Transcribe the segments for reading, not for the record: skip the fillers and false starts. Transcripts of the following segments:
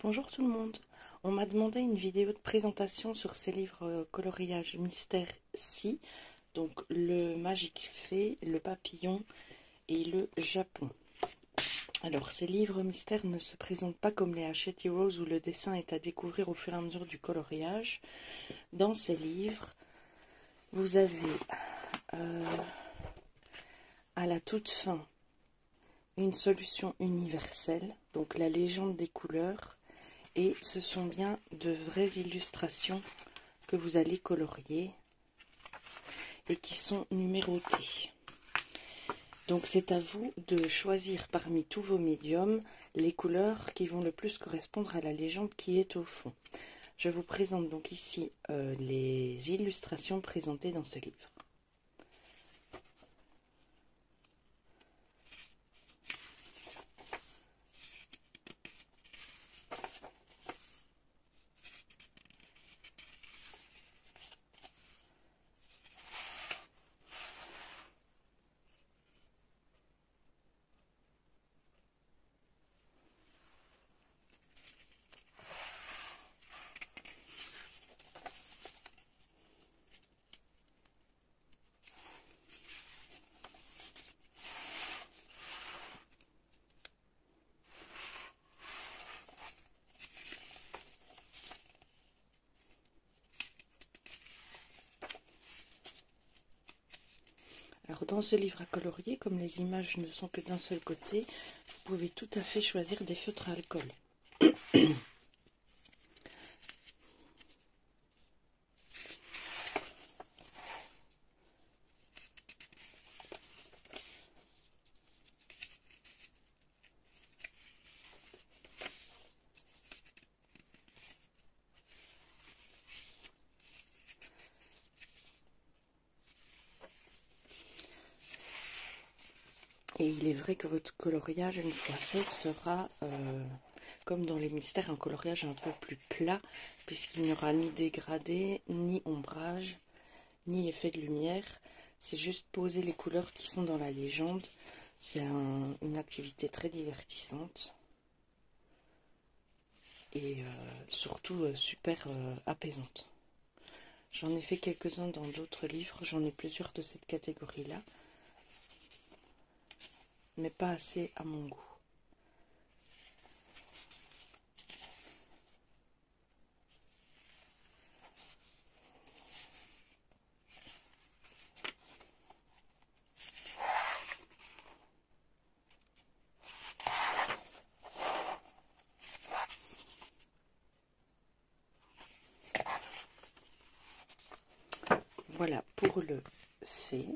Bonjour tout le monde. On m'a demandé une vidéo de présentation sur ces livres coloriage mystère Si, donc le Magique Fée, le Papillon et le Japon. Alors ces livres mystères ne se présentent pas comme les Hachette Heroes où le dessin est à découvrir au fur et à mesure du coloriage. Dans ces livres, vous avez à la toute fin une solution universelle, donc la légende des couleurs. Et ce sont bien de vraies illustrations que vous allez colorier et qui sont numérotées. Donc c'est à vous de choisir parmi tous vos médiums les couleurs qui vont le plus correspondre à la légende qui est au fond. Je vous présente donc ici les illustrations présentées dans ce livre. Alors dans ce livre à colorier, comme les images ne sont que d'un seul côté, vous pouvez tout à fait choisir des feutres à alcool. Et il est vrai que votre coloriage, une fois fait, sera, comme dans les mystères, un coloriage un peu plus plat, puisqu'il n'y aura ni dégradé, ni ombrage, ni effet de lumière. C'est juste poser les couleurs qui sont dans la légende. C'est une activité très divertissante. Et surtout super apaisante. J'en ai fait quelques-uns dans d'autres livres, j'en ai plusieurs de cette catégorie-là. Mais pas assez à mon goût. Voilà pour le fait.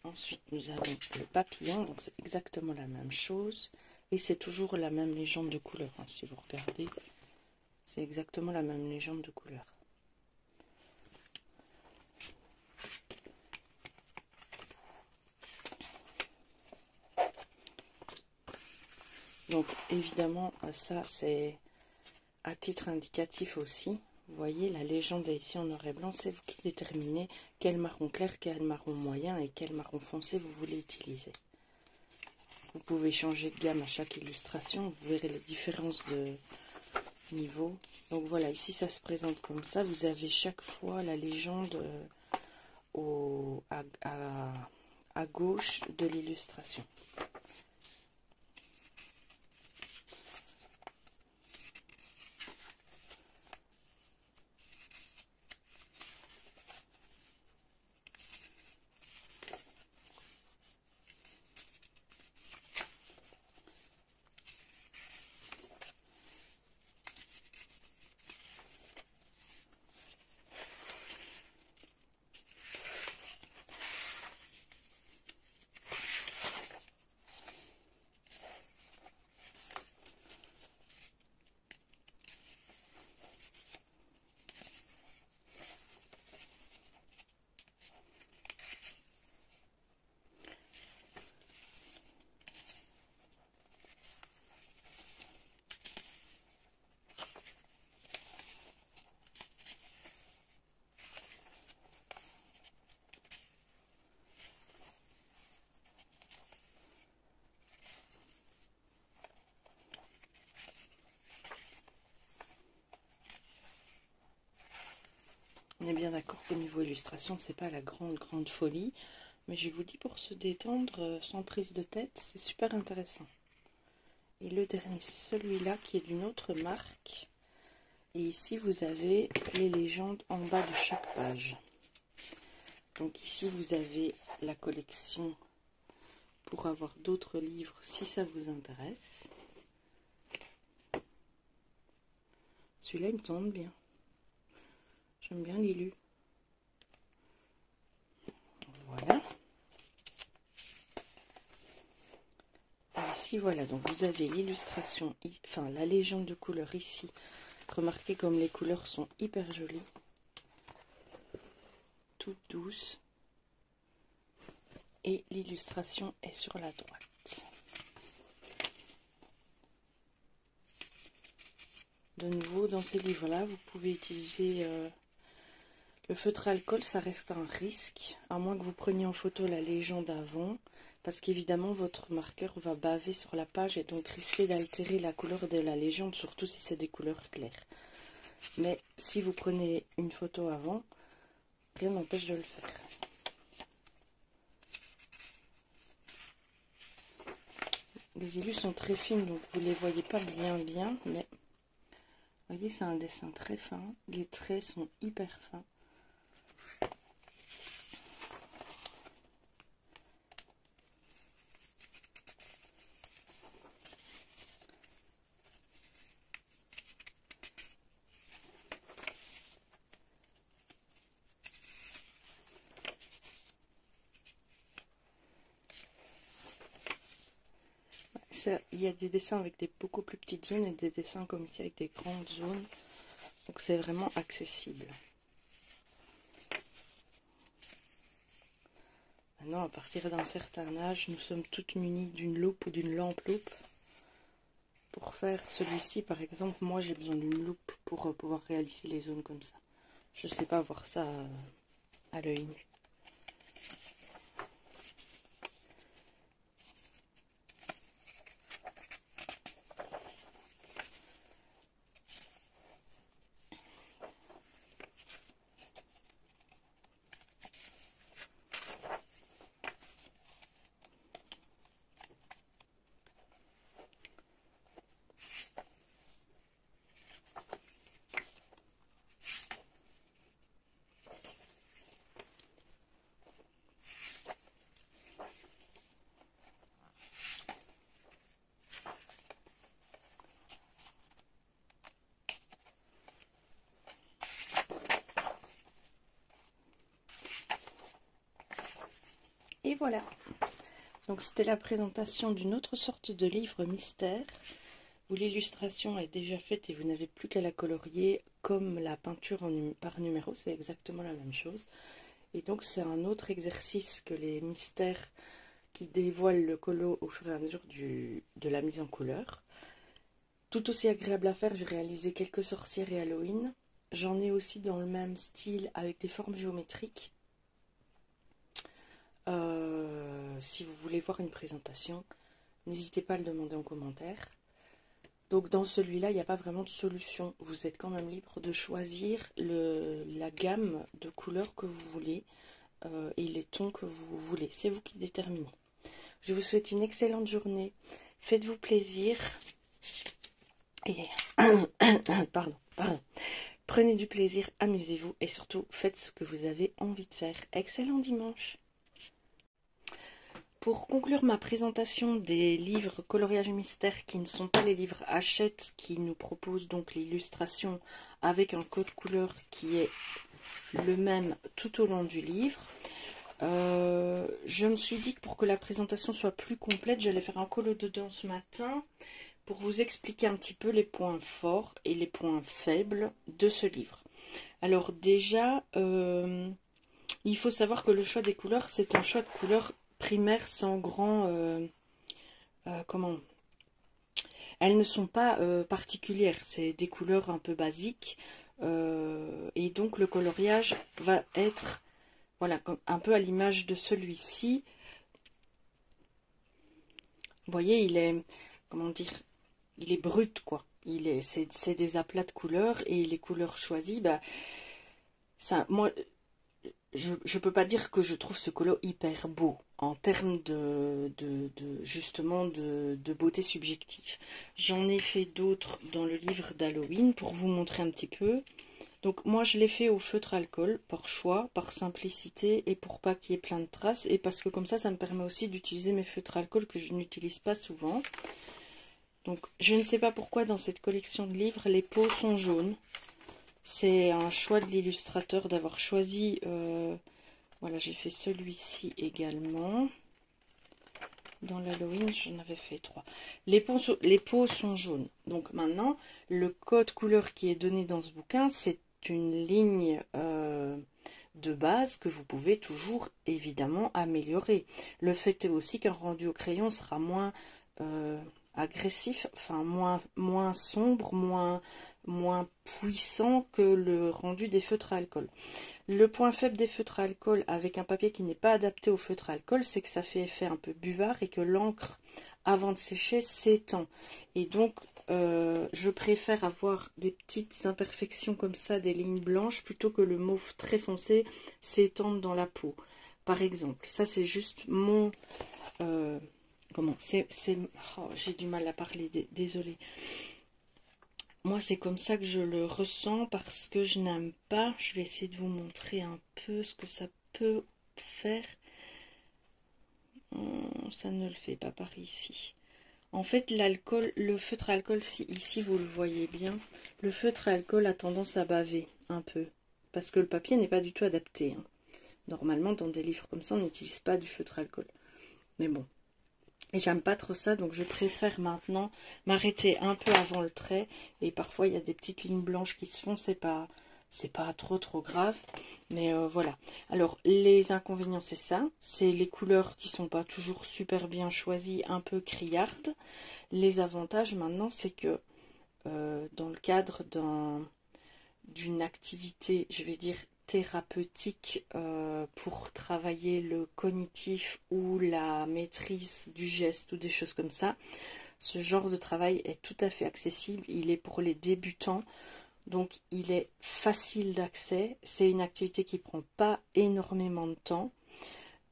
Ensuite, nous avons le papillon, donc c'est exactement la même chose. Et c'est toujours la même légende de couleur, hein, si vous regardez. C'est exactement la même légende de couleur. Donc évidemment, ça c'est à titre indicatif aussi. Vous voyez, la légende est ici en noir et blanc. C'est vous qui déterminez quel marron clair, quel marron moyen et quel marron foncé vous voulez utiliser. Vous pouvez changer de gamme à chaque illustration. Vous verrez les différences de niveau. Donc voilà, ici ça se présente comme ça. Vous avez chaque fois la légende à gauche de l'illustration. On est bien d'accord qu'au niveau illustration, c'est pas la grande folie. Mais je vous dis, pour se détendre sans prise de tête, c'est super intéressant. Et le dernier, c'est celui-là qui est d'une autre marque. Et ici, vous avez les légendes en bas de chaque page. Donc ici, vous avez la collection pour avoir d'autres livres si ça vous intéresse. Celui-là, il me tente bien. J'aime bien Lilu. Voilà. Et ici, voilà. Donc vous avez l'illustration, enfin la légende de couleur ici. Remarquez comme les couleurs sont hyper jolies. Toutes douces. Et l'illustration est sur la droite. De nouveau, dans ces livres-là, vous pouvez utiliser le feutre à alcool, ça reste un risque, à moins que vous preniez en photo la légende avant, parce qu'évidemment, votre marqueur va baver sur la page et donc risquer d'altérer la couleur de la légende, surtout si c'est des couleurs claires. Mais si vous prenez une photo avant, rien n'empêche de le faire. Les illus sont très fines, donc vous ne les voyez pas bien, mais vous voyez, c'est un dessin très fin. Les traits sont hyper fins. Il y a des dessins avec des beaucoup plus petites zones et des dessins comme ici avec des grandes zones. Donc c'est vraiment accessible. Maintenant, à partir d'un certain âge, nous sommes toutes munies d'une loupe ou d'une lampe-loupe. Pour faire celui-ci, par exemple, moi j'ai besoin d'une loupe pour pouvoir réaliser les zones comme ça. Je ne sais pas voir ça à l'œil nu. Et voilà. Donc c'était la présentation d'une autre sorte de livre mystère où l'illustration est déjà faite et vous n'avez plus qu'à la colorier comme la peinture par numéro, c'est exactement la même chose. Et donc c'est un autre exercice que les mystères qui dévoilent le colo au fur et à mesure de la mise en couleur. Tout aussi agréable à faire, j'ai réalisé quelques sorcières et Halloween. J'en ai aussi dans le même style avec des formes géométriques. Si vous voulez voir une présentation, n'hésitez pas à le demander en commentaire. Donc dans celui-là, il n'y a pas vraiment de solution. Vous êtes quand même libre de choisir la gamme de couleurs que vous voulez et les tons que vous voulez. C'est vous qui déterminez. Je vous souhaite une excellente journée. Faites-vous plaisir. Et pardon. Prenez du plaisir, amusez-vous et surtout faites ce que vous avez envie de faire. Excellent dimanche. Pour conclure ma présentation des livres coloriage mystère qui ne sont pas les livres Hachette, qui nous proposent donc l'illustration avec un code couleur qui est le même tout au long du livre, je me suis dit que pour que la présentation soit plus complète, j'allais faire un colo dedans ce matin pour vous expliquer un petit peu les points forts et les points faibles de ce livre. Alors déjà, il faut savoir que le choix des couleurs, c'est un choix de couleurs primaires sans grand... comment ? Elles ne sont pas particulières, c'est des couleurs un peu basiques. Et donc le coloriage va être... Voilà, un peu à l'image de celui-ci. Vous voyez, il est... Comment dire ? Il est brut, quoi. C'est des aplats de couleurs et les couleurs choisies, bah, ça, moi, je peux pas dire que je trouve ce colo hyper beau en termes justement de beauté subjective. J'en ai fait d'autres dans le livre d'Halloween pour vous montrer un petit peu. Donc moi je l'ai fait au feutre alcool par choix, par simplicité et pour pas qu'il y ait plein de traces et parce que comme ça me permet aussi d'utiliser mes feutres alcool que je n'utilise pas souvent. Donc je ne sais pas pourquoi dans cette collection de livres les peaux sont jaunes. C'est un choix de l'illustrateur d'avoir choisi, voilà, j'ai fait celui-ci également. Dans l'Halloween, j'en avais fait 3. Les peaux sont jaunes. Donc maintenant, le code couleur qui est donné dans ce bouquin, c'est une ligne de base que vous pouvez toujours évidemment améliorer. Le fait est aussi qu'un rendu au crayon sera moins agressif, enfin moins sombre, moins puissant que le rendu des feutres à alcool. Le point faible des feutres à alcool avec un papier qui n'est pas adapté au feutre à alcool, c'est que ça fait effet un peu buvard et que l'encre, avant de sécher, s'étend. Et donc, je préfère avoir des petites imperfections comme ça, des lignes blanches, plutôt que le mauve très foncé s'étende dans la peau. Par exemple, ça c'est juste mon... oh, j'ai du mal à parler, désolée. Moi, c'est comme ça que je le ressens parce que je n'aime pas. Je vais essayer de vous montrer un peu ce que ça peut faire. Ça ne le fait pas par ici. En fait, l'alcool, le feutre à alcool, si ici vous le voyez bien, le feutre à alcool a tendance à baver un peu. Parce que le papier n'est pas du tout adapté. Hein. Normalement, dans des livres comme ça, on n'utilise pas du feutre à alcool. Mais bon. Et j'aime pas trop ça, donc je préfère maintenant m'arrêter un peu avant le trait. Et parfois, il y a des petites lignes blanches qui se font, c'est pas trop grave. Mais voilà. Alors, les inconvénients, c'est ça. C'est les couleurs qui sont pas toujours super bien choisies, un peu criardes. Les avantages, maintenant, c'est que dans le cadre d'une activité, je vais dire, thérapeutique pour travailler le cognitif ou la maîtrise du geste ou des choses comme ça. Ce genre de travail est tout à fait accessible, il est pour les débutants, donc il est facile d'accès, c'est une activité qui prend pas énormément de temps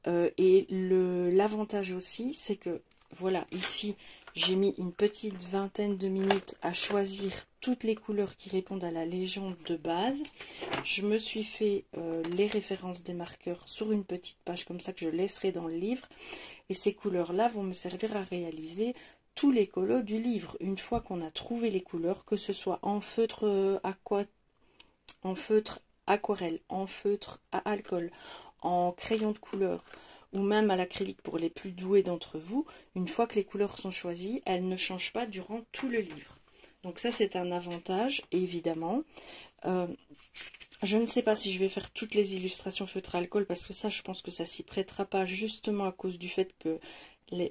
et l'avantage aussi c'est que voilà, ici j'ai mis une petite vingtaine de minutes à choisir toutes les couleurs qui répondent à la légende de base. Je me suis fait les références des marqueurs sur une petite page comme ça que je laisserai dans le livre. Et ces couleurs-là vont me servir à réaliser tous les colos du livre. Une fois qu'on a trouvé les couleurs, que ce soit en feutre aquarelle, en feutre à alcool, en crayon de couleur ou même à l'acrylique pour les plus doués d'entre vous, une fois que les couleurs sont choisies, elles ne changent pas durant tout le livre. Donc ça c'est un avantage évidemment. Je ne sais pas si je vais faire toutes les illustrations feutre alcool parce que ça je pense que ça s'y prêtera pas justement à cause du fait que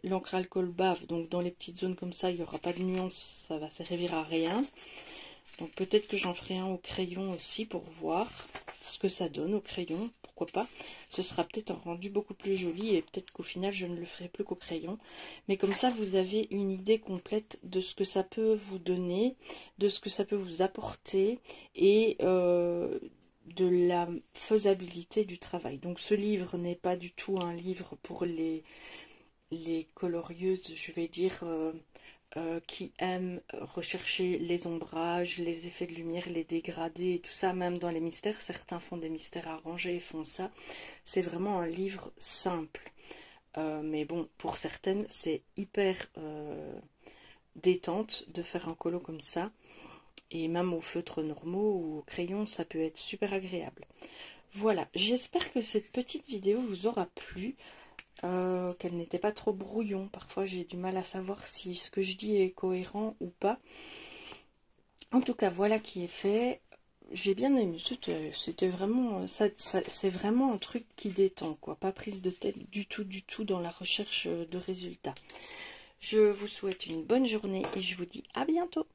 l'encre alcool bave, donc dans les petites zones comme ça il n'y aura pas de nuance, ça va servir à rien. Donc peut-être que j'en ferai un au crayon aussi pour voir ce que ça donne au crayon, pourquoi pas. Ce sera peut-être un rendu beaucoup plus joli et peut-être qu'au final je ne le ferai plus qu'au crayon. Mais comme ça vous avez une idée complète de ce que ça peut vous donner, de ce que ça peut vous apporter et de la faisabilité du travail. Donc ce livre n'est pas du tout un livre pour les colorieuses, je vais dire... qui aiment rechercher les ombrages, les effets de lumière, les dégradés et tout ça, même dans les mystères. Certains font des mystères arrangés et font ça. C'est vraiment un livre simple. Mais bon, pour certaines, c'est hyper détente de faire un colo comme ça. Et même aux feutres normaux ou au crayon, ça peut être super agréable. Voilà, j'espère que cette petite vidéo vous aura plu. Qu'elle n'était pas trop brouillon. Parfois j'ai du mal à savoir si ce que je dis est cohérent ou pas. En tout cas voilà qui est fait. J'ai bien aimé, c'était vraiment c'est vraiment un truc qui détend quoi, pas prise de tête du tout dans la recherche de résultats. Je vous souhaite une bonne journée et je vous dis à bientôt.